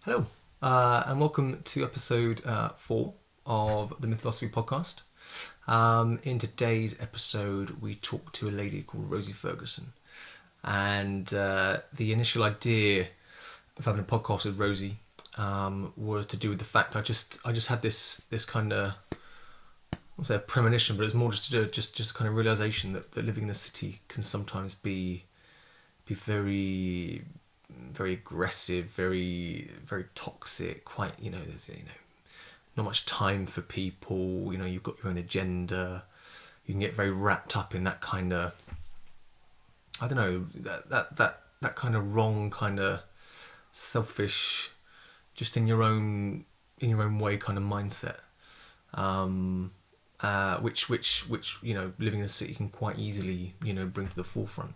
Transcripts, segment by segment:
Hello, and welcome to episode 4 of the Mythosophy podcast. In today's episode, we talk to a lady called Rosie Ferguson. And the initial idea of having a podcast with Rosie was to do with the fact I just had this kind of, I won't say a premonition, but it's more just kind of realization that living in a city can sometimes be very aggressive, very toxic. Quite, there's not much time for people. You've got your own agenda. You can get very wrapped up in that kind of, I don't know, that kind of wrong, kind of selfish, just in your own way kind of mindset. Which living in a city can quite easily bring to the forefront.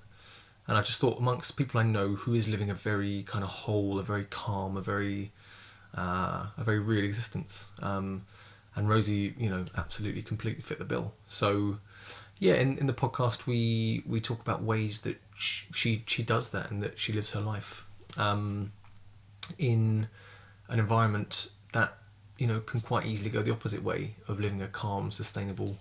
And I just thought, amongst people I know who is living a very kind of whole, a very calm, a very real existence, and Rosie, absolutely, completely fit the bill. So, yeah, in the podcast we talk about ways that she does that, and that she lives her life in an environment that can quite easily go the opposite way of living a calm, sustainable,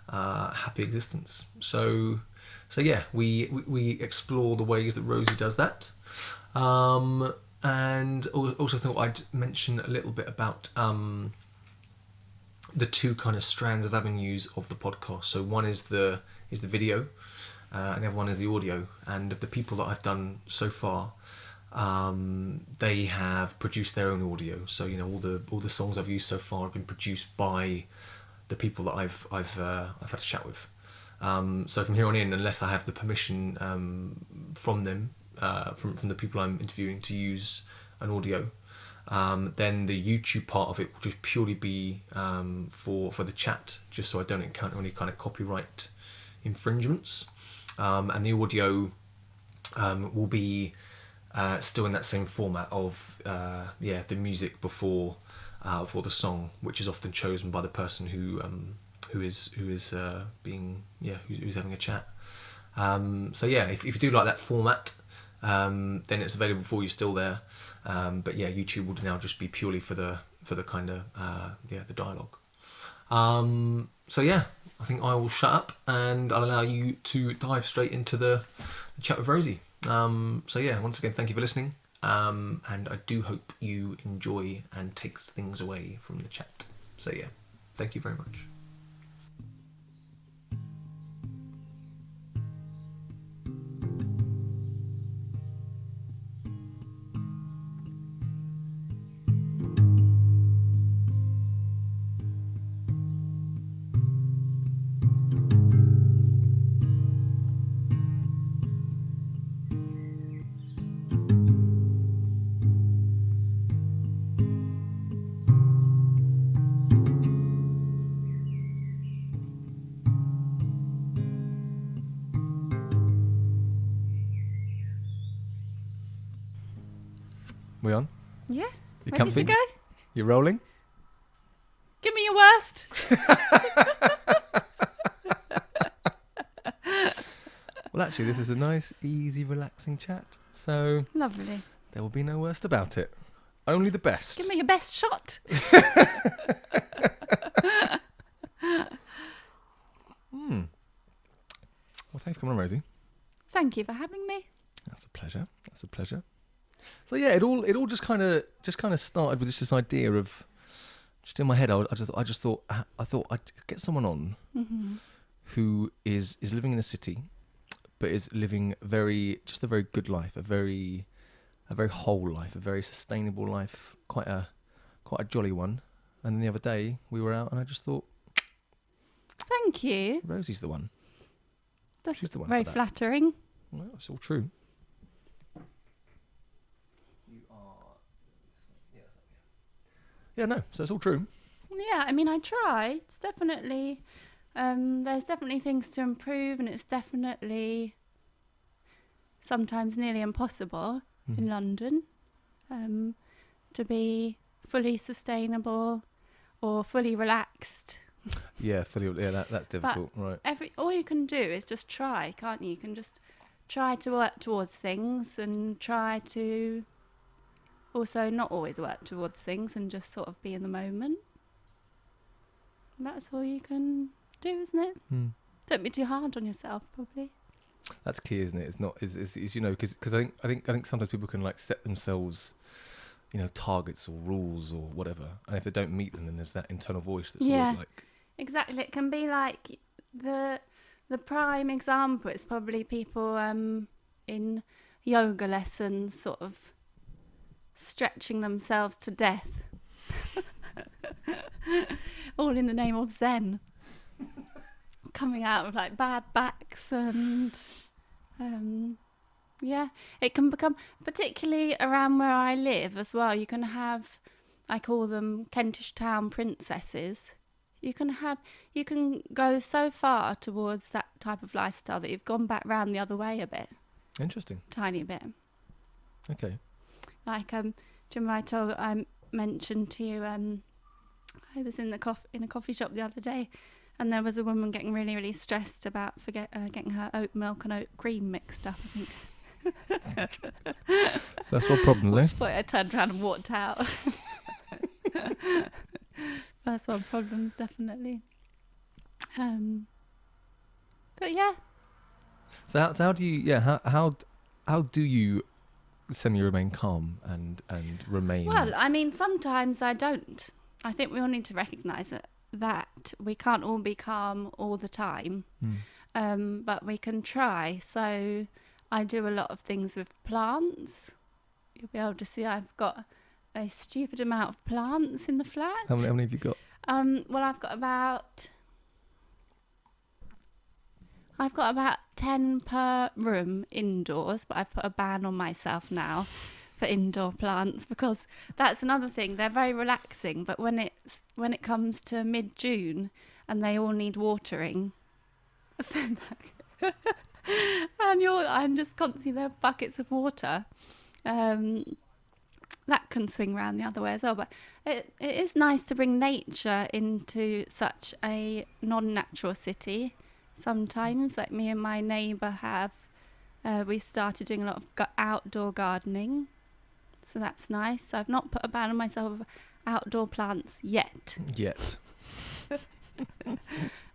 happy existence. So yeah, we explore the ways that Rosie does that, and also thought I'd mention a little bit about the two kind of strands of avenues of the podcast. So one is the video, and the other one is the audio. And of the people that I've done so far, they have produced their own audio. So all the songs I've used so far have been produced by the people that I've had a chat with. So from here on in, unless I have the permission from them, from the people I'm interviewing to use an audio, then the YouTube part of it will just purely be for the chat, just so I don't encounter any kind of copyright infringements. And the audio will be still in that same format of the music before the song, which is often chosen by the person who's having a chat. So yeah, if you do like that format, then it's available for you still there. But yeah, YouTube will now just be purely for the kind of the dialogue. So yeah, I think I will shut up and I'll allow you to dive straight into the chat with Rosie. So yeah, once again, thank you for listening. And I do hope you enjoy and takes things away from the chat. So yeah, thank you very much. We on? Yeah. You Ready comfy? to go? You rolling? Give me your worst. Well, actually, this is a nice, easy, relaxing chat. So Lovely. there will be no worst about it. Only the best. Give me your best shot. Well, thanks for coming on, Rosie. Thank you for having me. That's a pleasure. So yeah, it all just kind of started with this idea of, just in my head, I thought I'd get someone on who is living in a city, but is living a very good life, a very whole life, a very sustainable life, quite a jolly one. And then the other day we were out, and I just thought, Thank you. Rosie's the one. That's She's the one very for that. flattering. Well, it's all true. Yeah, no, so it's all true. Yeah, I mean, I try. It's definitely, there's definitely things to improve, and it's definitely sometimes nearly impossible in London to be fully sustainable or fully relaxed. Yeah, that's difficult, right? All you can do is just try, can't you? You can just try to work towards things and try to also not always work towards things and just sort of be in the moment. And that's all you can do, isn't it? Don't be too hard on yourself, probably. That's key, isn't it? It's not is you know, because I think sometimes people can like set themselves, you know, targets or rules or whatever, and if they don't meet them, then there's that internal voice that's always like. Exactly. It can be like the prime example is probably people in yoga lessons sort of stretching themselves to death. All in the name of Zen. Coming out with like bad backs and it can become, particularly around where I live as well, you can have, I call them Kentish town princesses. You can go so far towards that type of lifestyle that you've gone back round the other way a bit. Interesting. Tiny bit. Okay. Like do you remember I mentioned to you I was in a coffee shop the other day, and there was a woman getting really, really stressed about getting her oat milk and oat cream mixed up, I think. First world problems, eh? At which point I turned around and walked out. First world problems, definitely. But yeah. So how do you how do you semi-remain calm and remain? Well, I mean, sometimes I don't. I think we all need to recognise that we can't all be calm all the time, but we can try. So I do a lot of things with plants. You'll be able to see I've got a stupid amount of plants in the flat. How many have you got? Well, I've got about 10 per room indoors, but I've put a ban on myself now for indoor plants, because that's another thing. They're very relaxing, but when it comes to mid-June and they all need watering, and I'm just constantly there buckets of water. That can swing round the other way as well. But it is nice to bring nature into such a non-natural city. Sometimes, like me and my neighbour have, we started doing a lot of outdoor gardening. So that's nice. I've not put a ban on myself of outdoor plants yet.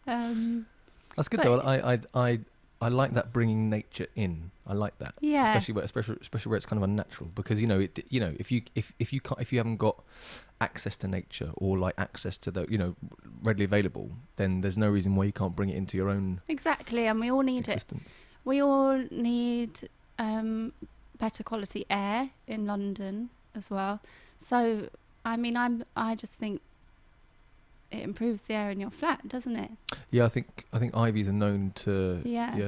That's good though. I like that, bringing nature in. I like that. Yeah. Especially where it's kind of unnatural, because if you haven't got access to nature or like access to the readily available, then there's no reason why you can't bring it into your own. Exactly, and we all need existence. We all need better quality air in London as well. So I mean, I just think it improves the air in your flat, doesn't it? Yeah, I think ivies are known to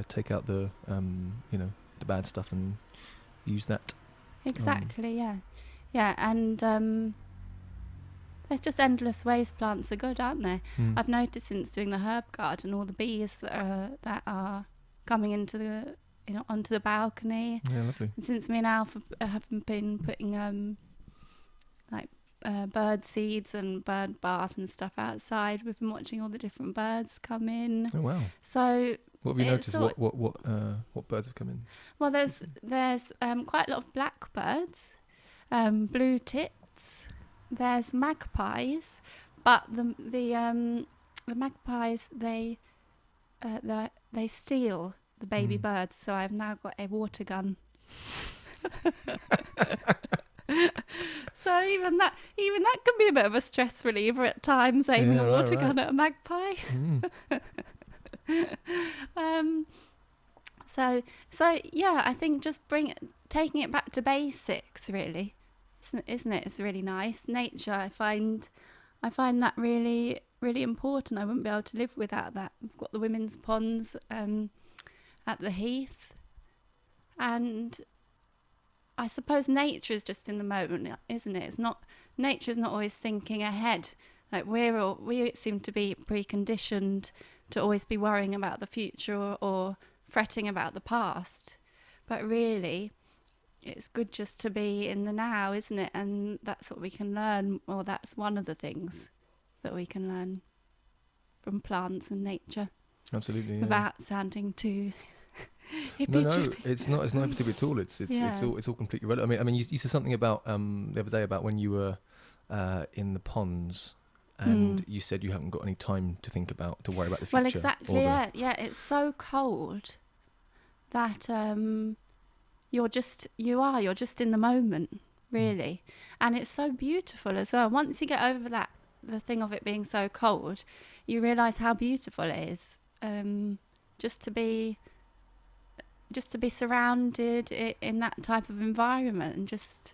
take out the the bad stuff and use that. Exactly, yeah, and there's just endless ways plants are good, aren't they? I've noticed since doing the herb garden, all the bees that are coming into onto the balcony. Yeah, lovely. And since me and Alf have been putting bird seeds and bird bath and stuff outside, we've been watching all the different birds come in. Oh wow! So what have you noticed? What birds have come in? Well, there's quite a lot of blackbirds, blue tits. There's magpies, but the magpies they steal the baby birds. So I've now got a water gun. So even that can be a bit of a stress reliever at times, aiming a water gun at a magpie. So yeah, I think just taking it back to basics, really, isn't it? It's really nice. Nature, I find that really, really important. I wouldn't be able to live without that. We've got the women's ponds at the Heath, and I suppose nature is just in the moment, isn't it? Nature's not always thinking ahead. Like we seem to be preconditioned to always be worrying about the future or fretting about the past. But really, it's good just to be in the now, isn't it? And that's what we can learn, or that's one of the things that we can learn from plants and nature. Absolutely. Yeah. Without sounding too No, it's not hippy at all. It's Yeah. it's all completely relevant. I mean, you said something about the other day about when you were in the ponds, and you said you haven't got any time to worry about the future. Well, exactly. Yeah. It's so cold that you're just in the moment, really, and it's so beautiful as well. Once you get over the thing of it being so cold, you realise how beautiful it is. Just to be surrounded in that type of environment, and just,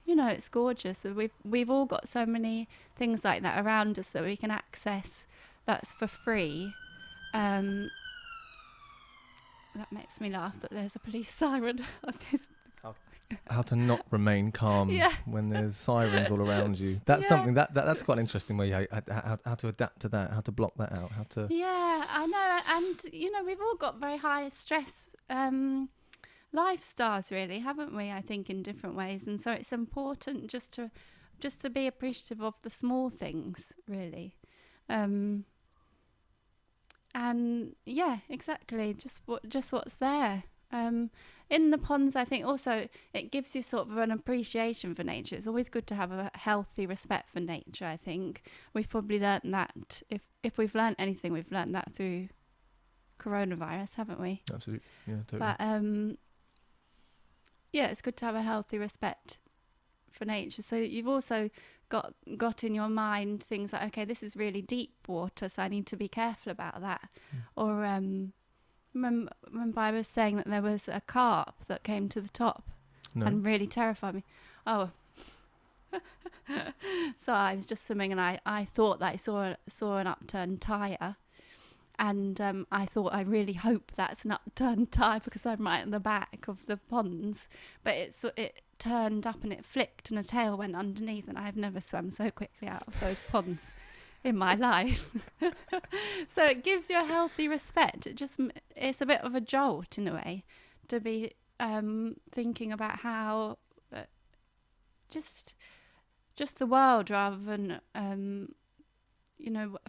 it's gorgeous. We've all got so many things like that around us that we can access that's for free. That makes me laugh that there's a police siren on this. How to not remain calm when there's sirens all around you. That's something that's quite an interesting way. How to adapt to that, how to block that out, how to. Yeah, I know, and we've all got very high stress lifestyles, really, haven't we? I think in different ways, and so it's important just to be appreciative of the small things, really. And yeah, exactly. Just what's there. In the ponds, I think also it gives you sort of an appreciation for nature. It's always good to have a healthy respect for nature. I think we've probably learnt that. If we've learnt anything, we've learnt that through coronavirus, haven't we? Absolutely. Yeah, totally. But yeah, it's good to have a healthy respect for nature. So you've also got in your mind things like, okay, this is really deep water, so I need to be careful about that. Or remember I was saying that there was a carp that came to the top and really terrified me. Oh. So I was just swimming, and I thought that I saw an upturned tyre, and I thought, I really hope that's an upturned tyre because I'm right at the back of the ponds. But it turned up and it flicked, and a tail went underneath, and I've never swum so quickly out of those ponds in my life. So it gives you a healthy respect. It's a bit of a jolt in a way to be thinking about how just the world, rather than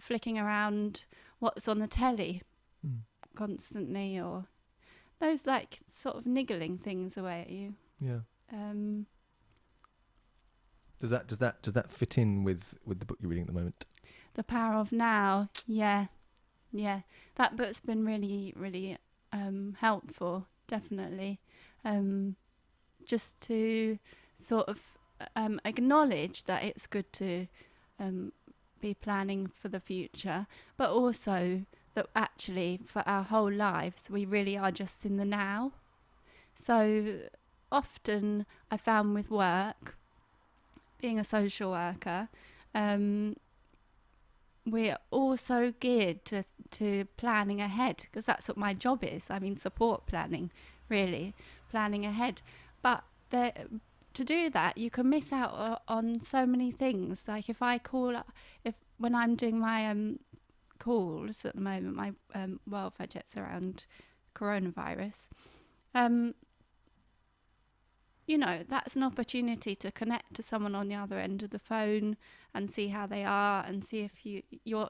flicking around what's on the telly constantly, or those like sort of niggling things away at you. Yeah. Does that fit in with the book you're reading at the moment? The Power of Now. Yeah. That book's been really, really helpful. Definitely. Just to sort of acknowledge that it's good to be planning for the future, but also that actually for our whole lives we really are just in the now. So often I found with work, being a social worker, we're also geared to planning ahead, because that's what my job is. I mean, support planning, really, planning ahead. But to do that, you can miss out on so many things. Like when I'm doing my calls at the moment, my welfare checks around coronavirus, that's an opportunity to connect to someone on the other end of the phone and see how they are, and see if your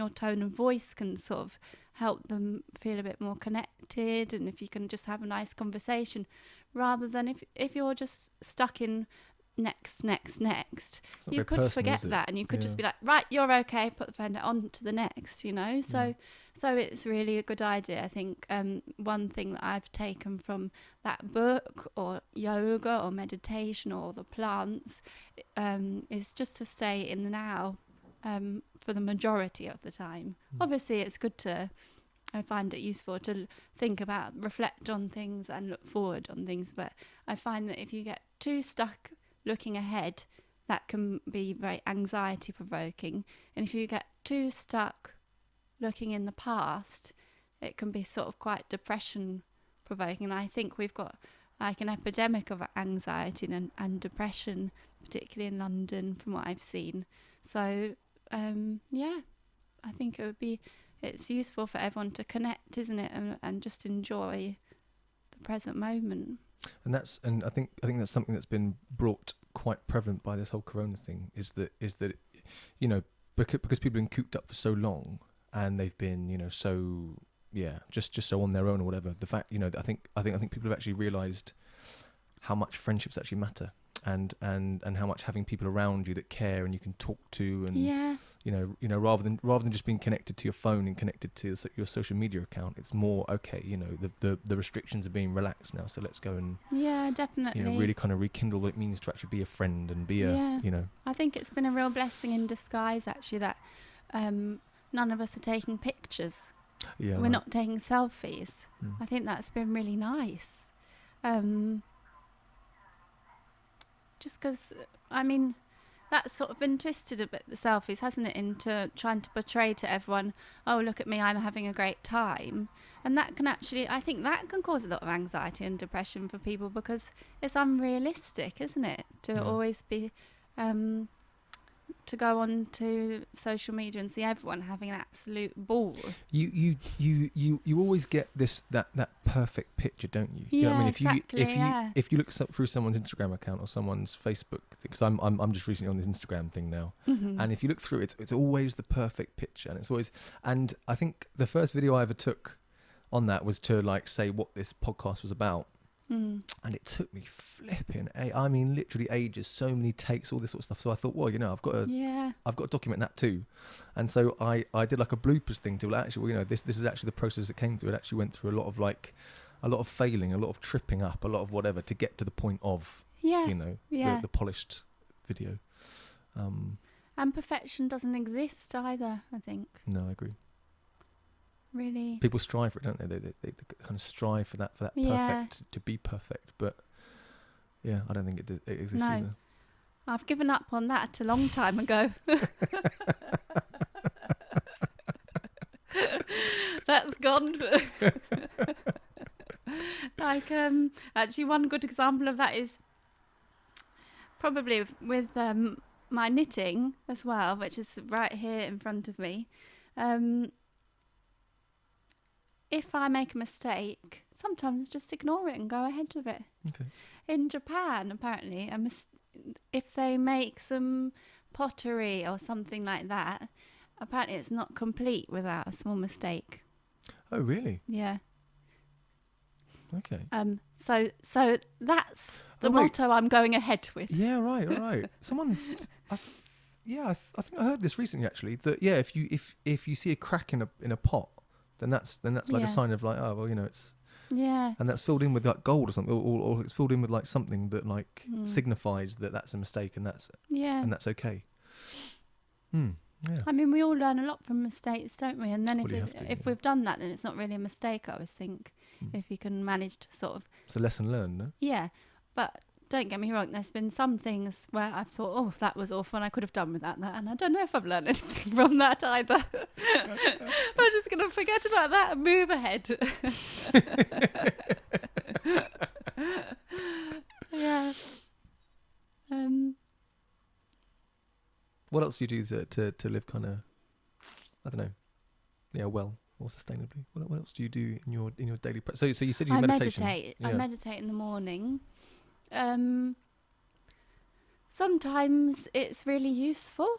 tone of voice can sort of help them feel a bit more connected, and if you can just have a nice conversation, rather than if you're just stuck in next, you could forget that, and you could just be like, right, you're okay, put the phone down, on to the next, so it's really a good idea. I think one thing that I've taken from that book, or yoga or meditation or the plants, is just to stay in the now for the majority of the time. Obviously it's good I find it useful to reflect on things and look forward on things, but I find that if you get too stuck looking ahead, that can be very anxiety provoking, and if you get too stuck looking in the past, it can be sort of quite depression provoking. And I think we've got like an epidemic of anxiety and depression, particularly in London, from what I've seen. So I think it's useful for everyone to connect, isn't it, and just enjoy the present moment. And I think that's something that's been brought quite prevalent by this whole corona thing, is that because people have been cooped up for so long, and they've been so just so on their own or whatever. The fact, I think people have actually realised how much friendships actually matter, and how much having people around you that care and you can talk to, and rather than just being connected to your phone and connected to your social media account, it's more okay. The restrictions are being relaxed now, so let's go and definitely really kind of rekindle what it means to actually be a friend and be I think it's been a real blessing in disguise actually that none of us are taking pictures. We're not taking selfies. I think that's been really nice. Just because, that's sort of been twisted a bit, the selfies, hasn't it, into trying to portray to everyone, oh, look at me, I'm having a great time. And that can actually, I think that can cause a lot of anxiety and depression for people because it's unrealistic, isn't it, to always be, to go on to social media and see everyone having an absolute ball. You always get that perfect picture, don't you? Yeah, you know what I mean? exactly. If you look through someone's Instagram account or someone's Facebook, because I'm just recently on this Instagram thing now, and if you look through it, it's always the perfect picture, and it's always. And I think the first video I ever took on that was to say what this podcast was about. And it took me literally ages, so many takes, all this sort of stuff. So I thought, well, I've got to document that too. And so I did a bloopers thing to actually, this is actually the process it came to. It actually went through a lot of failing, a lot of tripping up, a lot of whatever to get to the point of, the polished video. And perfection doesn't exist either, I think. No, I agree. Really, people strive for it, don't they? They kind of strive for that perfect, to be perfect, but I don't think it exists either. I've given up on that a long time ago. That's gone. Actually one good example of that is probably with my knitting as well, which is right here in front of me. If I make a mistake, sometimes just ignore it and go ahead with it. Okay. In Japan, apparently, if they make some pottery or something like that, apparently it's not complete without a small mistake. Oh, really? Yeah. Okay. So that's the motto I'm going ahead with. Yeah, right, all right. Someone, I think I heard this recently actually. That if you see a crack in a pot, then that's a sign of it's and that's filled in with gold or something, or it's filled in with something that signifies that that's a mistake and that's okay. Yeah. I mean, we all learn a lot from mistakes, don't we? And then if we've done that, then it's not really a mistake. I always think if you can manage to sort of, it's a lesson learned, no? Yeah, but don't get me wrong, there's been some things where I've thought, oh, that was awful and I could have done with that, and I don't know if I've learned anything from that either. I'm just going to forget about that and move ahead. Yeah. What else do you do to live kind of, I don't know, well, more sustainably? What else do you do in your daily practice? So you said you meditation. Meditate. I meditate in the morning. Sometimes it's really useful,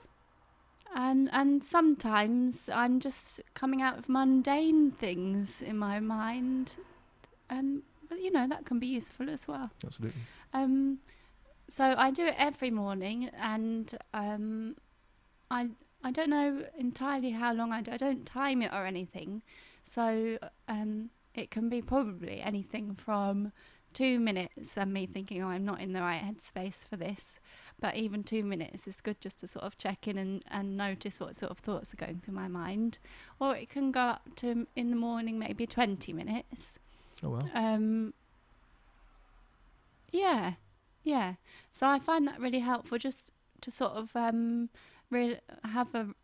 and sometimes I'm just coming out of mundane things in my mind, but that can be useful as well. Absolutely. So I do it every morning, and I don't know entirely how long I do. I don't time it or anything, so it can be probably anything from 2 minutes and me thinking, oh, I'm not in the right headspace for this. But even 2 minutes is good just to sort of check in and notice what sort of thoughts are going through my mind. Or it can go up to, in the morning, maybe 20 minutes. Oh, well. Yeah. So I find that really helpful just to sort of have a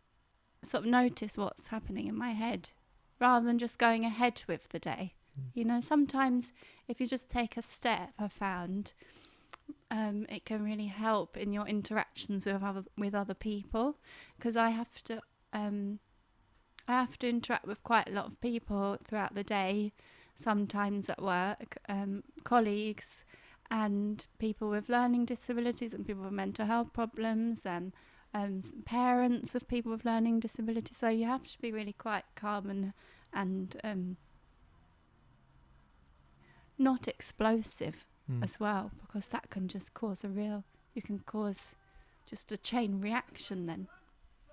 sort of notice what's happening in my head rather than just going ahead with the day. Sometimes if you just take a step, I've found it can really help in your interactions with other people, because I have to interact with quite a lot of people throughout the day, sometimes at work, colleagues and people with learning disabilities and people with mental health problems, and parents of people with learning disabilities. So you have to be really quite calm and not explosive as well, because that can just cause you can cause just a chain reaction then.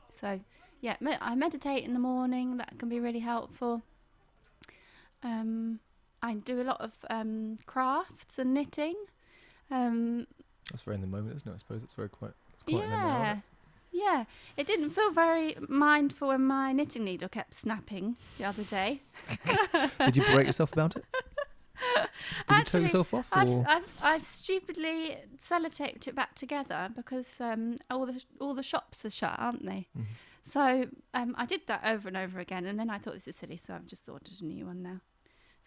So yeah, I meditate in the morning. That can be really helpful. I do a lot of crafts and knitting. That's very in the moment, isn't it? I suppose it's quite in the now, isn't it? Yeah. It didn't feel very mindful when my knitting needle kept snapping the other day. Did you berate yourself about it? Did you tell yourself off? I've stupidly sellotaped it back together because all the shops are shut, aren't they? Mm-hmm. So I did that over and over again, and then I thought, this is silly, so I've just ordered a new one now.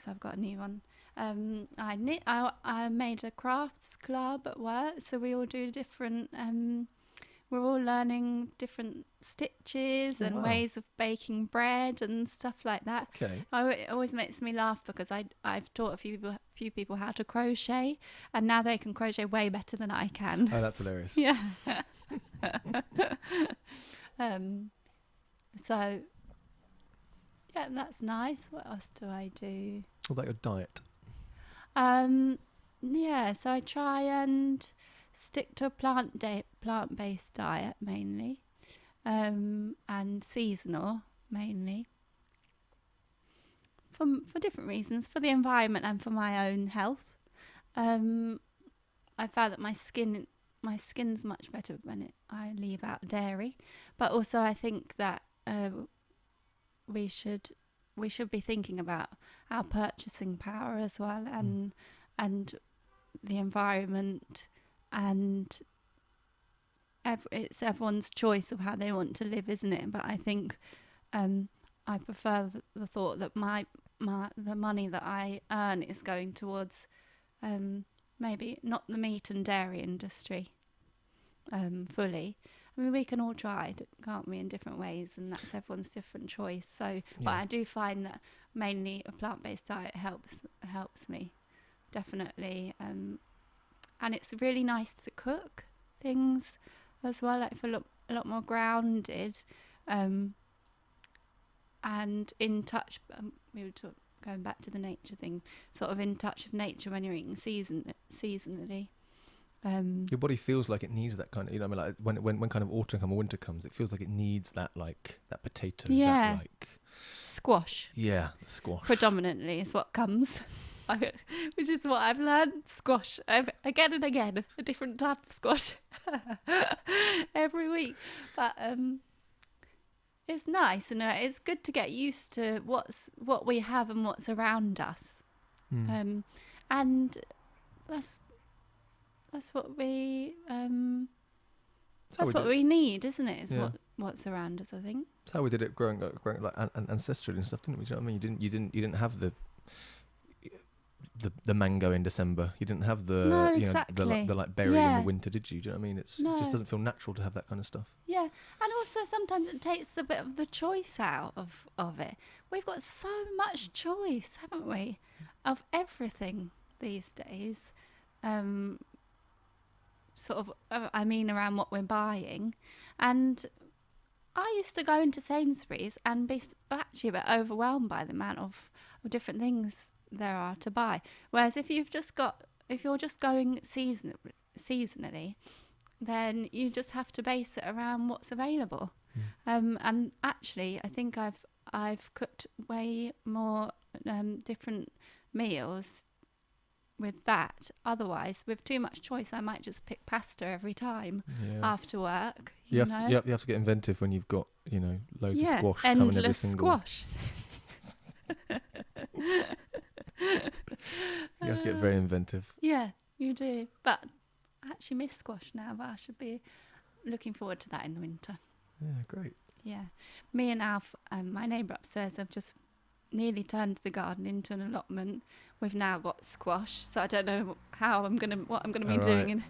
So I've got a new one. I made a crafts club at work, so we all do different. We're all learning different stitches and ways of baking bread and stuff like that. Okay. It always makes me laugh because I've taught a few people how to crochet, and now they can crochet way better than I can. Oh, that's hilarious. Yeah. So yeah, that's nice. What else do I do? What about your diet? Yeah, so I try and stick to a plant-based diet mainly, and seasonal mainly, for different reasons, for the environment and for my own health. I found that my skin's much better when I leave out dairy, but also I think that we should be thinking about our purchasing power as well, and the environment, and it's everyone's choice of how they want to live, isn't it? But I think I prefer the thought that the money that I earn is going towards maybe not the meat and dairy industry fully. I mean, we can all try, can't we, in different ways, and that's everyone's different choice. So, but I do find that mainly a plant-based diet helps me, definitely. And it's really nice to cook things as well. I feel a lot more grounded, and in touch. We were going back to the nature thing, sort of in touch with nature when you're eating seasonally. Your body feels like it needs that kind of, I mean, like when kind of autumn or winter comes, it feels like it needs that, like, that potato. Yeah. That, like, squash. Yeah, squash. Predominantly is what comes, which is what I've learned. Squash. Again and again, a different type of squash every week. But it's nice, and it's good to get used to what we have and what's around us. And that's what we we need, isn't it? Is what's around us, I think. That's how we did it growing like ancestrally and stuff, didn't we? Do you know what I mean? You didn't have the mango in December. You didn't have the the like berry in the winter, did you? Do you know what I mean? It just doesn't feel natural to have that kind of stuff. Yeah, and also sometimes it takes a bit of the choice out of it. We've got so much choice, haven't we, of everything these days. Sort of, I mean, around what we're buying. And I used to go into Sainsbury's and be actually a bit overwhelmed by the amount of different things there are to buy. Whereas if you're just going seasonally, then you just have to base it around what's available. And actually, I think I've cooked way more different meals with that. Otherwise, with too much choice, I might just pick pasta every time after work. You have to get inventive when you've got loads of squash endless coming every single. Squash. You have to get very inventive. Yeah, you do. But I actually miss squash now. But I should be looking forward to that in the winter. Yeah, great. Yeah, me and Alf, my neighbour upstairs, have just nearly turned the garden into an allotment. We've now got squash, so I don't know what I'm gonna be doing.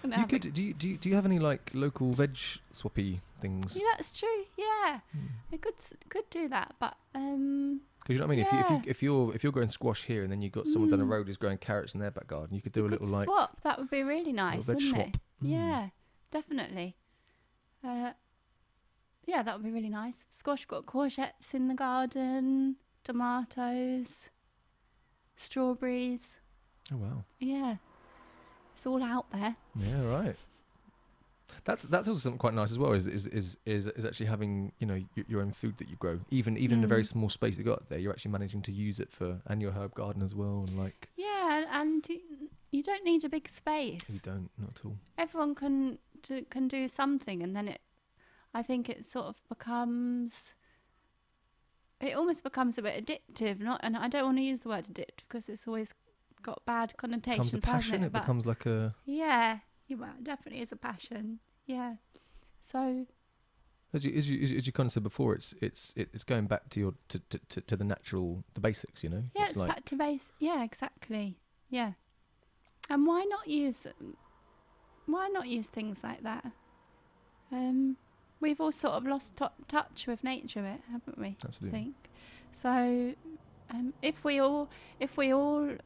Do you have any like local veg swappy things? Yeah, that's true. Yeah, I could do that, but because you know what I mean. Yeah. If you're growing squash here, and then you've got someone down the road who's growing carrots in their back garden, you could do a little like swap. That would be really nice, wouldn't it? Yeah, definitely. Yeah, that would be really nice. Squash, got courgettes in the garden, tomatoes, strawberries. Oh wow. Yeah, it's all out there. Yeah, right. That's also something quite nice as well. Is actually having, you know, your own food that you grow, even in a very small space you got there. You're actually managing to use it and your herb garden as well, and like. Yeah, and you don't need a big space. You don't, not at all. Everyone can do something, and then I think it sort of becomes. It almost becomes a bit addictive, and I don't want to use the word addictive because it's always got bad connotations. Becomes a passion. It becomes like a. Yeah, well, it definitely is a passion. Yeah, so. As you kind of said before, it's going back to to the natural, the basics, you know. Yeah, it's like, back to base. Yeah, exactly. Yeah, and why not use things like that? We've all sort of lost touch with nature, haven't we? Absolutely. I think so. If we all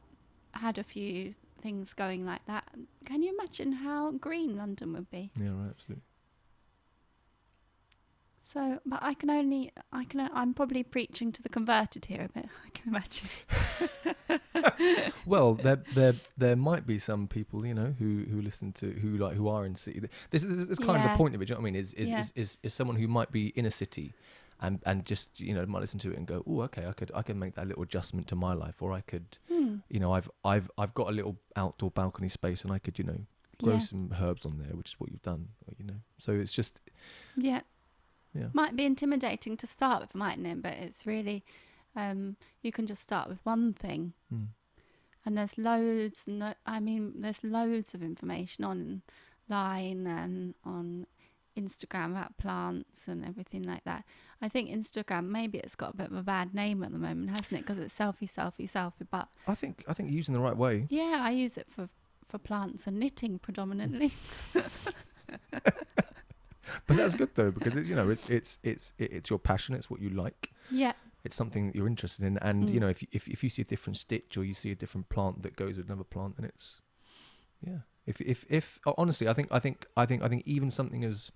had a few things going like that, can you imagine how green London would be? Yeah, right, absolutely. So, but I'm probably preaching to the converted here a bit. I can imagine. Well, there might be some people, you know, who listen to who are in city. This is kind of the point of it. Do you know what I mean? Is someone who might be in a city, and just, you know, might listen to it and go, oh, okay, I could make that little adjustment to my life, or I could, you know, I've got a little outdoor balcony space, and I could, you know, grow some herbs on there, which is what you've done, you know. So it's just. Yeah. Yeah. Might be intimidating to start with, mightn't it? But it's really, you can just start with one thing, and there's loads. There's loads of information online and on Instagram about plants and everything like that. I think Instagram, maybe it's got a bit of a bad name at the moment, hasn't it? Because it's selfie. But I think using the right way. Yeah, I use it for plants and knitting predominantly. But that's good though, because it's, you know, it's your passion. It's what you like. Yeah. It's something that you're interested in, and you know, if you see a different stitch or you see a different plant that goes with another plant, then it's, yeah. If honestly, I think even something as,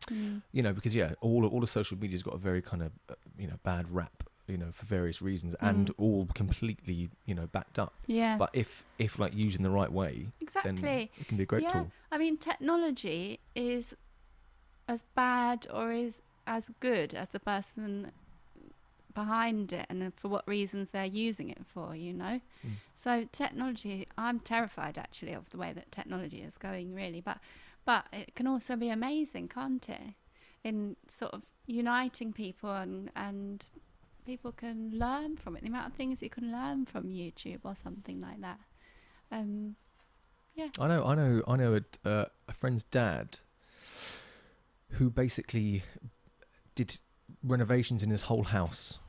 you know, because all the social media's got a very kind of you know, bad rap, you know, for various reasons, and all completely, you know, backed up. Yeah. But if like using the right way, exactly, then it can be a great tool. I mean, technology is as bad or is as good as the person behind it and for what reasons they're using it for, you know. So technology, I'm terrified actually of the way that technology is going, really, but it can also be amazing, can't it, in sort of uniting people, and people can learn from it, the amount of things you can learn from YouTube or something like that. Yeah, I know a friend's dad who basically did renovations in his whole house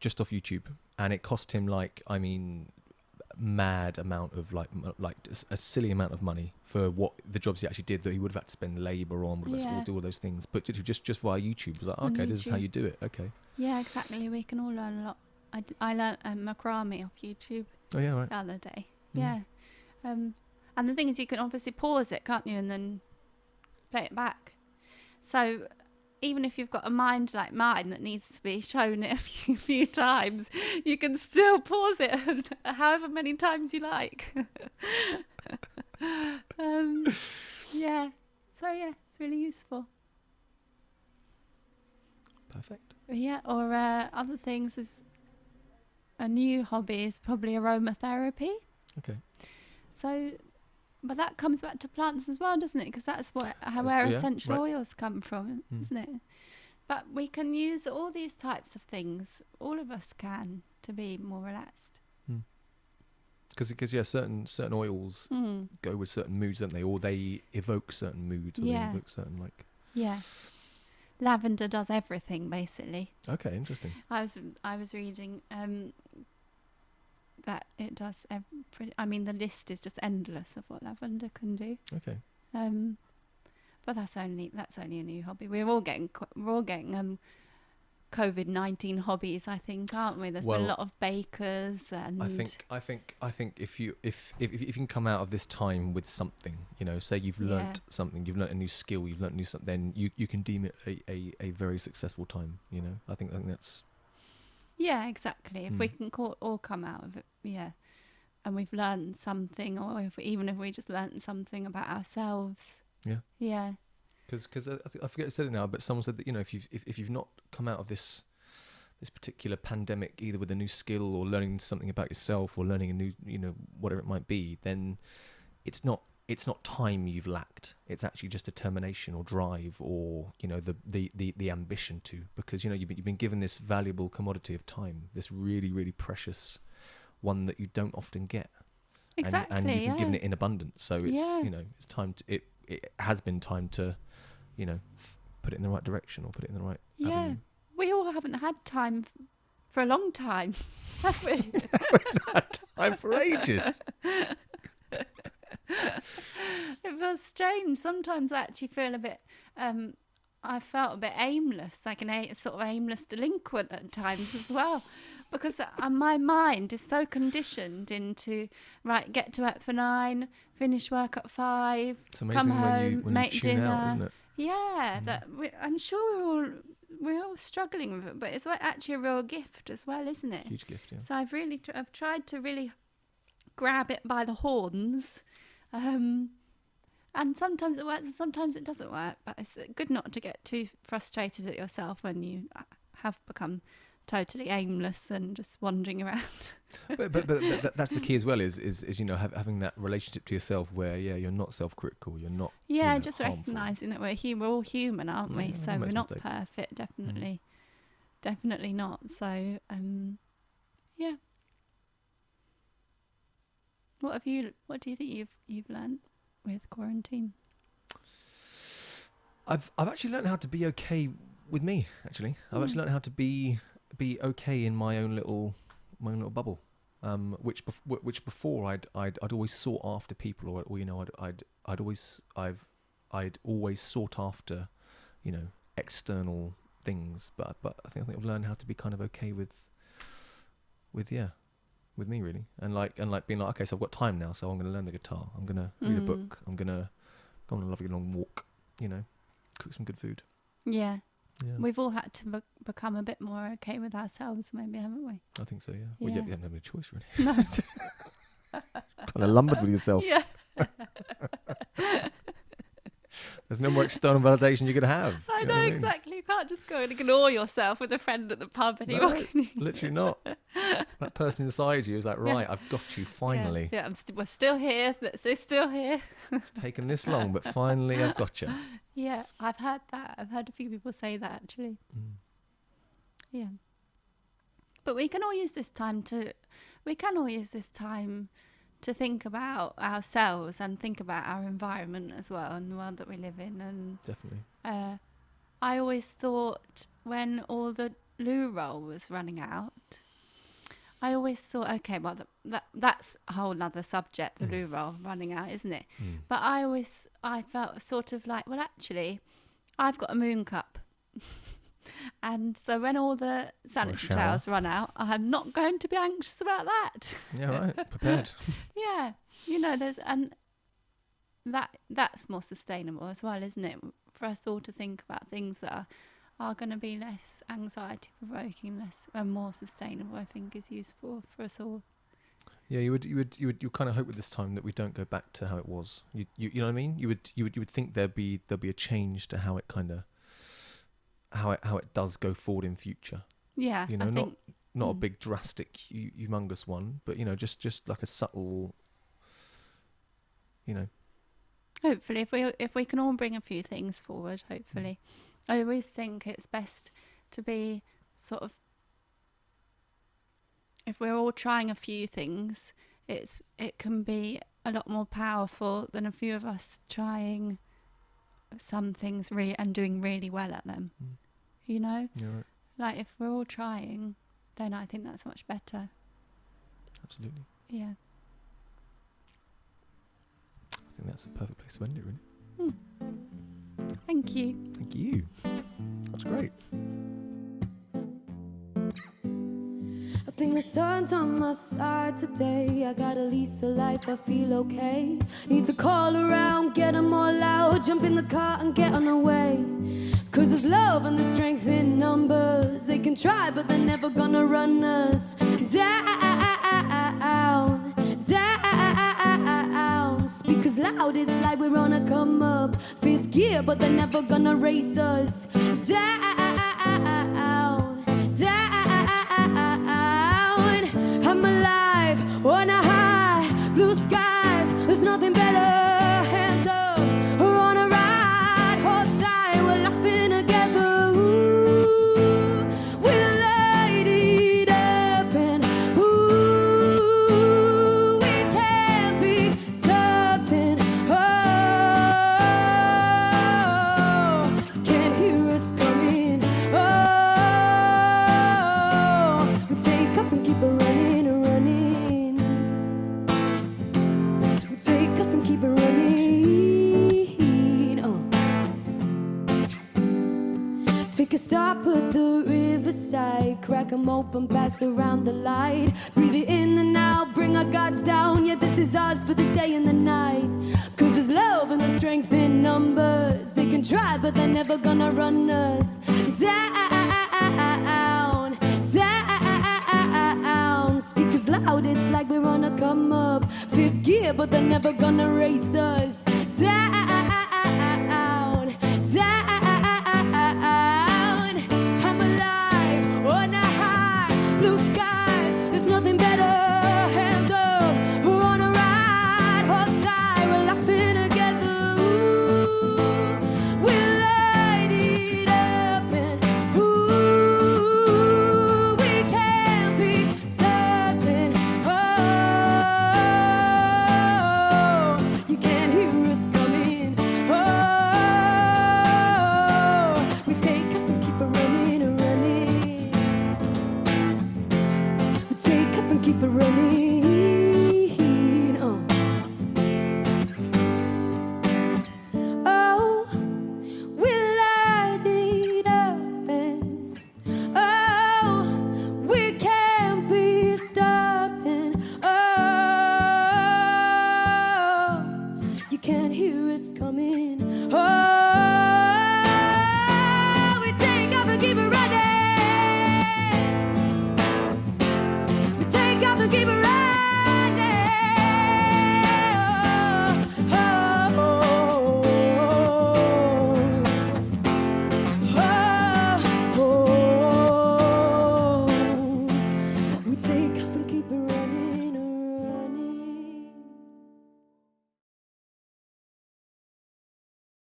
just off YouTube, and it cost him, like, I mean, mad amount of like a silly amount of money for what the jobs he actually did that he would have had to spend labour on, would have had to do all those things, but just via YouTube. Was like, okay, this is how you do it. Okay. Yeah, exactly. We can all learn a lot. I learned macrame off YouTube. Oh yeah, right. The other day. Yeah. And the thing is, you can obviously pause it, can't you, and then play it back. So even if you've got a mind like mine that needs to be shown it a few times, you can still pause it however many times you like. Yeah. So yeah, it's really useful. Perfect. Yeah. Or other things is a new hobby is probably aromatherapy. Okay. So. But that comes back to plants as well, doesn't it? Because that's where essential oils come from, isn't it? But we can use all these types of things, all of us can, to be more relaxed. Because certain oils go with certain moods, don't they? Or they evoke certain moods, or they evoke certain, like. Yeah. Lavender does everything, basically. Okay, interesting. I was reading that it does I mean, the list is just endless of what lavender can do. Okay. But that's only a new hobby. We're all getting COVID-19 hobbies, I think, aren't we? There's been a lot of bakers, and I think if you can come out of this time with something, you know, say you've learnt something, you've learnt a new skill, you've learnt new something, then you can deem it a very successful time, you know. I think that's. Yeah, exactly. If we can all come out of it, and we've learned something, or even if we just learned something about ourselves. Yeah. Because I forget who said it now, but someone said that if you've not come out of this particular pandemic either with a new skill or learning something about yourself or learning a new whatever it might be, then it's not time you've lacked. It's actually just determination or drive or the ambition to, because you've been given this valuable commodity of time, this really, really precious one that you don't often get. Exactly. And you've been given it in abundance. So it's it's time to it has been time to put it in the right direction or put it in the right avenue. We all haven't had time for a long time, have we? We've had time for ages. It feels strange. Sometimes I actually feel a bit, I felt a bit aimless, like sort of aimless delinquent at times as well. Because my mind is so conditioned into, get to work for 9, finish work at 5, come home, make dinner. Out, isn't it? Yeah, I'm sure we're all struggling with it, but it's actually a real gift as well, isn't it? Huge gift, yeah. So I've tried to really grab it by the horns, and sometimes it works and sometimes it doesn't work. But it's good not to get too frustrated at yourself when you have become totally aimless and just wandering around. but that's the key as well, is having that relationship to yourself where you're not self-critical, you're not just harmful. recognizing that we're all human, aren't we? So we're not perfect, definitely not. So what do you think you've learned with quarantine? I've actually learned how to be okay with me. I've actually learned how to be okay in my own little bubble, which before I'd always sought after people, or I'd always sought after external things, but I think I've learned how to be kind of okay with me, really, and being like, okay, so I've got time now, so I'm going to learn the guitar, I'm going to read a book, I'm going to go on a lovely long walk, cook some good food. Yeah. We've all had to become a bit more okay with ourselves, maybe, haven't we? I think so, yeah. Well, you haven't had any choice, really. No. Kind of lumbered with yourself. Yeah. There's no more external validation you're going to have. I know, exactly. You can't just go and ignore yourself with a friend at the pub anymore. No, literally not. That person inside you is like, right, I've got you, finally. Yeah, we're still here. They're still here. It's taken this long, but finally I've got you. Yeah, I've heard that. I've heard a few people say that, actually. Yeah. But we can all use this time to think about ourselves and think about our environment as well, and the world that we live in. And definitely. I always thought, when all the loo roll was running out, I always thought, okay, well, that's a whole other subject, the loo roll running out, isn't it? But I felt sort of like, well, actually, I've got a moon cup. And so when all the sanitary towels run out, I'm not going to be anxious about that. Yeah, right. Prepared. Yeah. That's more sustainable as well, isn't it? For us all to think about things that are going to be less anxiety provoking, less and more sustainable, I think is useful for us all. Yeah, you would kind of hope with this time that we don't go back to how it was. You know what I mean? You would think there'll be a change to how it kind of how it does go forward in future. Yeah, not a big drastic humongous one, but just like a subtle, Hopefully, if we can all bring a few things forward, hopefully. I always think it's best to be sort of, if we're all trying a few things, it can be a lot more powerful than a few of us trying some things and doing really well at them. You're right. Like, if we're all trying, then I think that's much better. Absolutely. Yeah. I think that's a perfect place to end it, really. Thank you. Thank you. That's great. I think the sun's on my side today. I got a lease of life, I feel okay. Need to call around, get them all out, jump in the car and get on our way. 'Cause there's love and there's strength in numbers. They can can try, but they're never gonna run us down, down. Speakers loud, it's like we're on a come up. Fifth gear, but they're never gonna race us down, down. I'm alive on a high, blue skies. There's nothing better. Hands up, we're on a ride. Hold tight, we're laughing together. Ooh, we light it up, and ooh, we can't be stopped. And oh, can't hear us coming. Oh, we take off and keep it running, running. We take off and keep it running. Oh. Take a stop at the riverside, crack 'em open, pass around the light. Breathe it in and out, bring our guards down. Yeah, this is ours for the day and the night. 'Cause there's love and the strength in numbers. They can try, but they're never gonna run us down, down. Speakers loud, it's like we're on a come up. Fifth gear, but they're never gonna race us down.